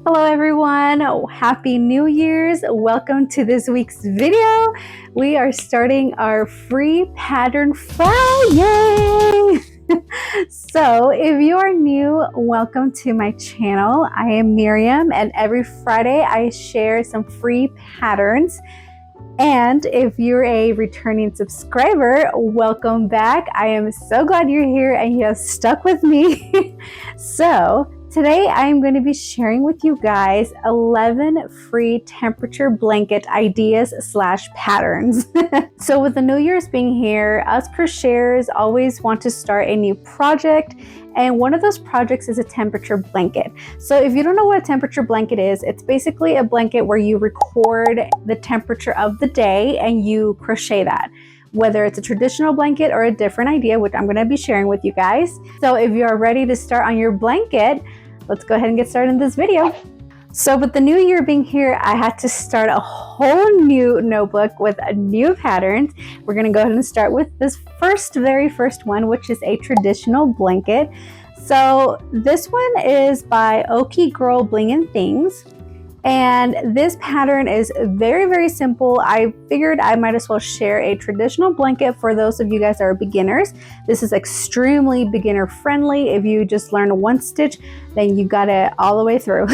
Hello everyone, happy New Year's. Welcome to this week's video. We are starting our free pattern Friday. So if you are new, welcome to my channel. I am Miriam and every Friday I share some free patterns. And if you're a returning subscriber, welcome back. I am so glad you're here and you have stuck with me. So today I'm going to be sharing with you guys 11 free temperature blanket ideas / patterns. So with the New Year's being here, us crocheters always want to start a new project. And one of those projects is a temperature blanket. So if you don't know what a temperature blanket is, it's basically a blanket where you record the temperature of the day and you crochet that. Whether it's a traditional blanket or a different idea, which I'm going to be sharing with you guys. So if you are ready to start on your blanket, let's go ahead and get started in this video. So with the new year being here, I had to start a whole new notebook with new patterns. We're going to go ahead and start with this very first one, which is a traditional blanket. So this one is by Okie Girl Bling and Things. And this pattern is very simple. I figured I might as well share a traditional blanket for those of you guys that are beginners. This is extremely beginner friendly. If you just learn one stitch, then you got it all the way through.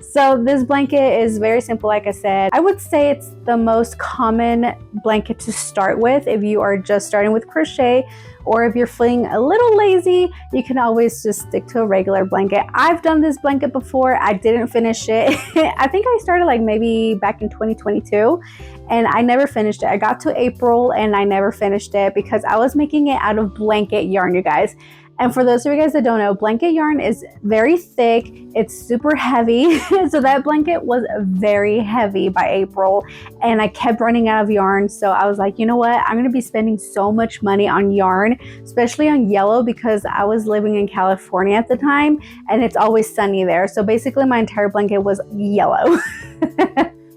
So this blanket is very simple. Like I said, I would say it's the most common blanket to start with if you are just starting with crochet. Or if you're feeling a little lazy, you can always just stick to a regular blanket. I've done this blanket before. I didn't finish it. I think I started like maybe back in 2022 and I never finished it. I got to April and I never finished it because I was making it out of blanket yarn, you guys. And for those of you guys that don't know, blanket yarn is very thick. It's super heavy. So that blanket was very heavy by April and I kept running out of yarn. So I was like, you know what? I'm going to be spending so much money on yarn, especially on yellow because I was living in California at the time and it's always sunny there. So basically my entire blanket was yellow.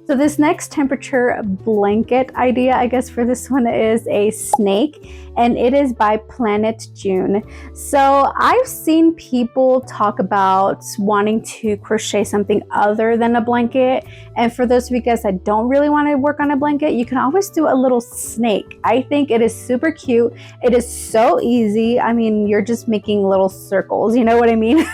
So this next temperature blanket idea, I guess for this one, is a snake, and it is by Planet June. So I've seen people talk about wanting to crochet something other than a blanket. And for those of you guys that don't really want to work on a blanket, you can always do a little snake. I think it is super cute. It is so easy. I mean, you're just making little circles, you know what I mean?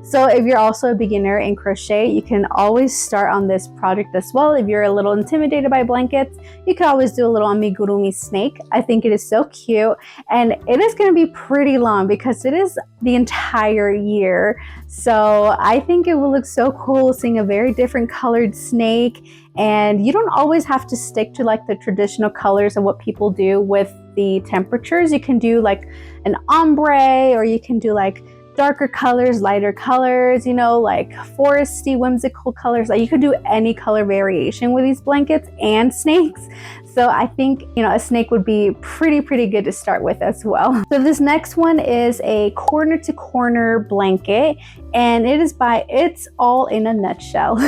So if you're also a beginner in crochet, you can always start on this project as well. If you're a little intimidated by blankets, you can always do a little amigurumi snake. I think it is so cute and it is going to be pretty long because it is the entire year. So I think it will look so cool seeing a very different colored snake, and you don't always have to stick to like the traditional colors of what people do with the temperatures. You can do like an ombre, or you can do like darker colors, lighter colors, you know, like foresty, whimsical colors. Like you could do any color variation with these blankets and snakes. So I think, you know, a snake would be pretty good to start with as well. So this next one is a corner to corner blanket, and it is by It's All in a Nutshell.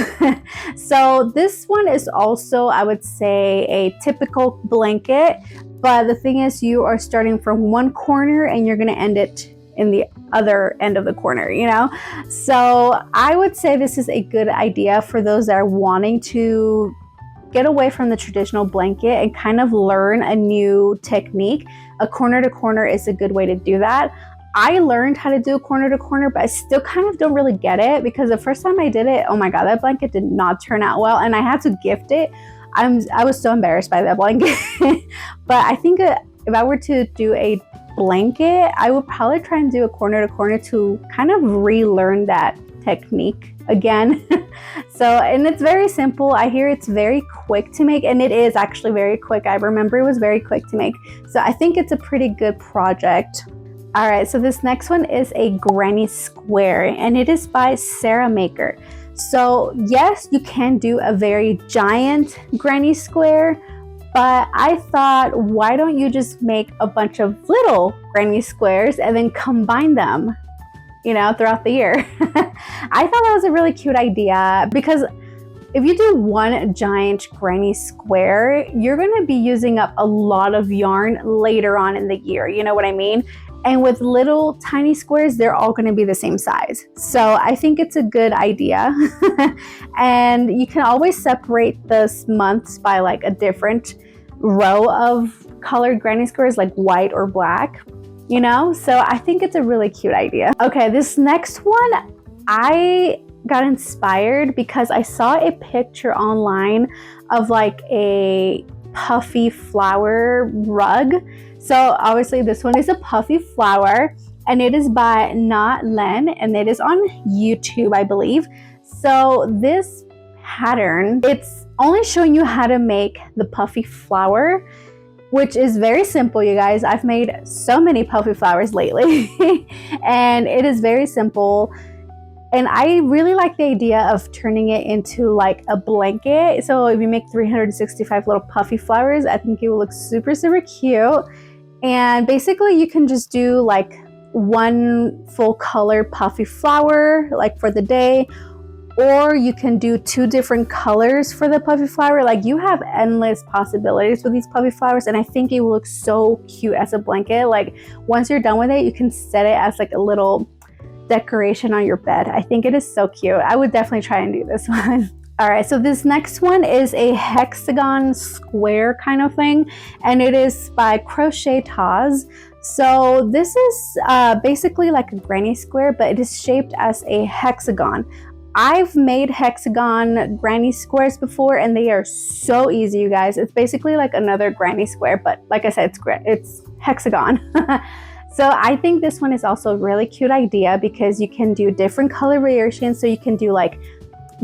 So this one is also, I would say, a typical blanket, but the thing is you are starting from one corner and you're going to end it in the other end of the corner, you know? So I would say this is a good idea for those that are wanting to get away from the traditional blanket and kind of learn a new technique. A corner to corner is a good way to do that. I learned how to do a corner to corner, but I still kind of don't really get it because the first time I did it, oh my God, that blanket did not turn out well and I had to gift it. I was so embarrassed by that blanket. But I think if I were to do a blanket, I would probably try and do a corner to corner to kind of relearn that technique again. So, and it's very simple. I hear it's very quick to make, and it is actually very quick. I remember it was very quick to make. So I think it's a pretty good project. All right, so this next one is a granny square, and it is by Sarah Maker. So yes, you can do a very giant granny square, but I thought, why don't you just make a bunch of little granny squares and then combine them, you know, throughout the year. I thought that was a really cute idea because if you do one giant granny square, you're going to be using up a lot of yarn later on in the year. You know what I mean? And with little tiny squares, they're all going to be the same size. So I think it's a good idea. And you can always separate the months by like a different row of colored granny squares, like white or black, you know? So I think it's a really cute idea. Okay, this next one, I got inspired because I saw a picture online of like a puffy flower rug. So obviously this one is a puffy flower, and it is by Not Len, and it is on YouTube, I believe. So this pattern, it's only showing you how to make the puffy flower, which is very simple, you guys. I've made so many puffy flowers lately and it is very simple. And I really like the idea of turning it into like a blanket. So if you make 365 little puffy flowers, I think it will look super, super cute. And basically you can just do like one full color puffy flower like for the day, or you can do 2 different colors for the puffy flower. Like you have endless possibilities with these puffy flowers, and I think it will look so cute as a blanket. Like once you're done with it, you can set it as like a little decoration on your bed. I think it is so cute. I would definitely try and do this one. All right, so this next one is a hexagon square kind of thing, and it is by Crochet Taz. So this is basically like a granny square, but it is shaped as a hexagon. I've made hexagon granny squares before, and they are so easy, you guys. It's basically like another granny square, but like I said, it's hexagon. So I think this one is also a really cute idea because you can do different color variations. So you can do like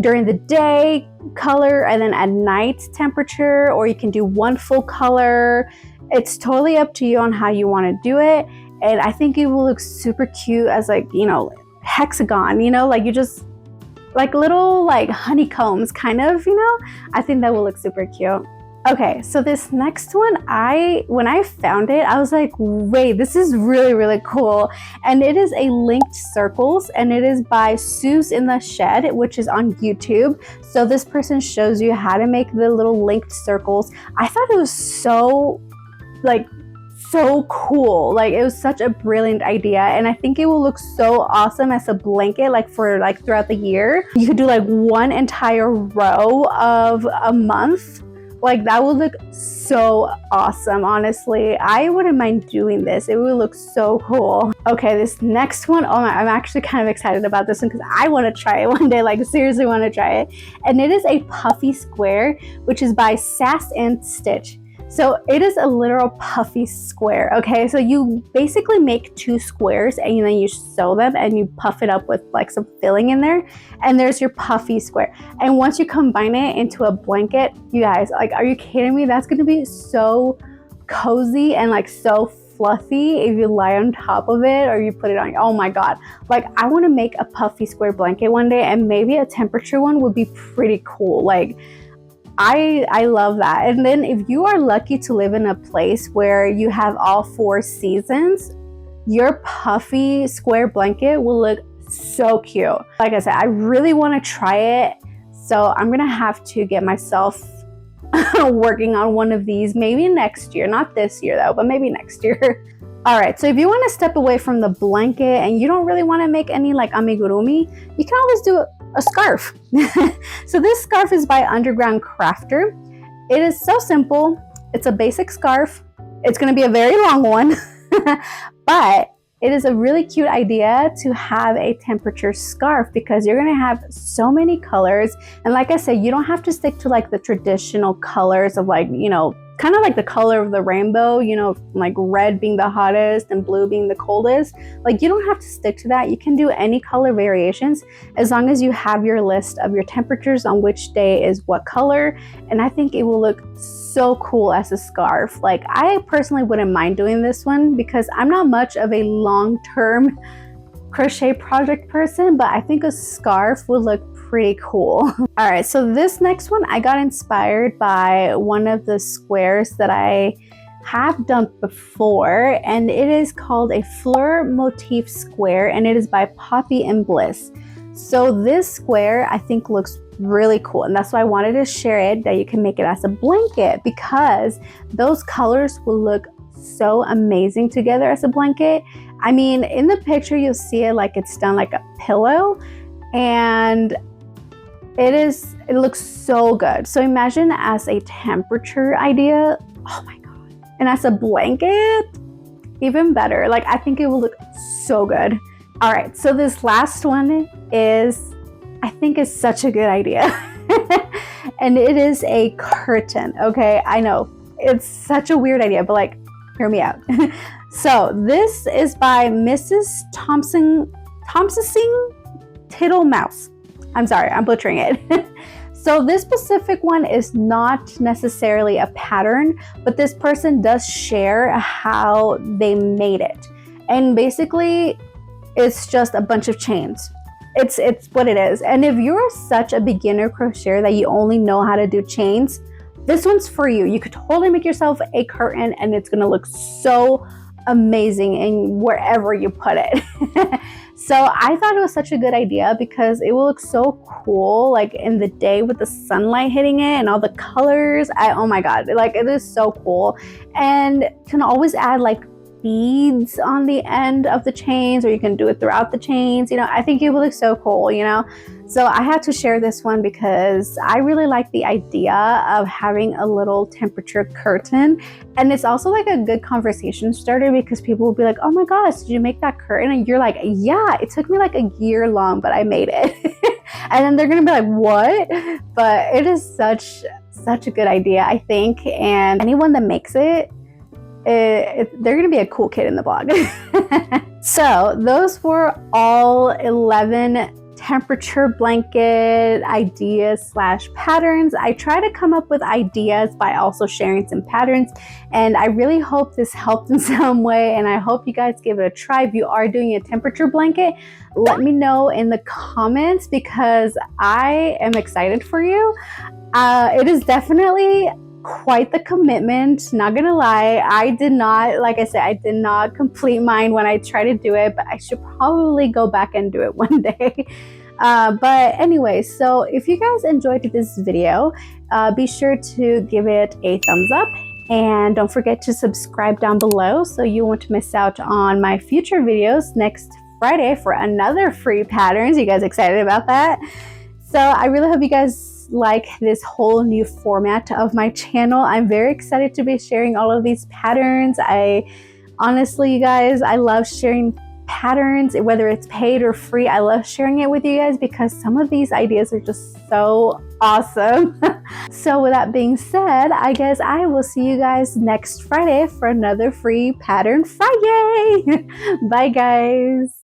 during the day color and then at night temperature, or you can do one full color. It's totally up to you on how you want to do it. And I think it will look super cute as like, you know, hexagon, you know, like you just like little like honeycombs kind of, you know. I think that will look super cute. Okay, so this next one, when I found it, I was like, wait, this is really, really cool. And it is a linked circles, and it is by Sue's in the Shed, which is on YouTube. So this person shows you how to make the little linked circles. I thought it was so cool. Like it was such a brilliant idea, and I think it will look so awesome as a blanket, like for like throughout the year. You could do like one entire row of a month. Like that would look so awesome. Honestly, I wouldn't mind doing this. It would look so cool. Okay, this next one, oh my, I'm actually kind of excited about this one because I want to try it one day, like seriously want to try it. And it is a puffy square, which is by Sass and Stitch. So it is a literal puffy square. Okay, so you basically make 2 squares and then you sew them and you puff it up with like some filling in there, and there's your puffy square. And once you combine it into a blanket, you guys, like, are you kidding me? That's gonna be so cozy and like so fluffy if you lie on top of it or you put it on. Oh my god, like I want to make a puffy square blanket one day, and maybe a temperature one would be pretty cool. Like I love that. And then if you are lucky to live in a place where you have all 4 seasons, your puffy square blanket will look so cute. Like I said, I really want to try it. So I'm going to have to get myself working on one of these maybe next year. Not this year though, but maybe next year. All right, so if you want to step away from the blanket and you don't really want to make any like amigurumi, you can always do a scarf. So this scarf is by Underground Crafter. It is so simple. It's a basic scarf. It's going to be a very long one, but it is a really cute idea to have a temperature scarf because you're going to have so many colors. And like I said, you don't have to stick to like the traditional colors of like, you know, kind of like the color of the rainbow, you know, like red being the hottest and blue being the coldest. Like you don't have to stick to that. You can do any color variations as long as you have your list of your temperatures on which day is what color. And I think it will look so cool as a scarf. Like I personally wouldn't mind doing this one because I'm not much of a long-term crochet project person, but I think a scarf would look pretty cool. All right, so this next one, I got inspired by one of the squares that I have done before, and it is called a Fleur motif square, and it is by Poppy and Bliss. So this square I think looks really cool, and that's why I wanted to share it, that you can make it as a blanket because those colors will look so amazing together as a blanket. I mean, in the picture, you'll see it like it's done like a pillow, and it looks so good. So imagine as a temperature idea, oh my God. And as a blanket, even better. Like, I think it will look so good. All right, so this last one is, I think is such a good idea. And it is a curtain, okay? I know, it's such a weird idea, but like, hear me out. So this is by Mrs. Thompson Tittle Mouse. I'm sorry, I'm butchering it. So this specific one is not necessarily a pattern, but this person does share how they made it. And basically, it's just a bunch of chains. It's what it is. And if you're such a beginner crocheter that you only know how to do chains, this one's for you. You could totally make yourself a curtain and it's gonna look so amazing in wherever you put it. So I thought it was such a good idea because it will look so cool like in the day with the sunlight hitting it and all the colors. Oh my God, like it is so cool. And you can always add like beads on the end of the chains, or you can do it throughout the chains. You know, I think it will look so cool, you know. So I had to share this one because I really like the idea of having a little temperature curtain. And it's also like a good conversation starter because people will be like, oh my gosh, did you make that curtain? And you're like, yeah, it took me like a year long, but I made it. And then they're gonna be like, what? But it is such a good idea, I think. And anyone that makes it, they're gonna be a cool kid in the blog. So those were all 11 temperature blanket ideas / patterns. I try to come up with ideas by also sharing some patterns, and I really hope this helped in some way, and I hope you guys give it a try. If you are doing a temperature blanket, let me know in the comments because I am excited for you. It is definitely quite the commitment, not gonna lie. I did not, like I said, I did not complete mine when I tried to do it, but I should probably go back and do it one day. But anyway, so if you guys enjoyed this video, be sure to give it a thumbs up, and don't forget to subscribe down below so you won't miss out on my future videos next Friday for another free patterns. You guys excited about that? So I really hope you guys like this whole new format of my channel. I'm very excited to be sharing all of these patterns. Honestly, you guys, I love sharing patterns, whether it's paid or free. I love sharing it with you guys because some of these ideas are just so awesome. So with that being said, I guess I will see you guys next Friday for another free pattern Friday. Bye guys.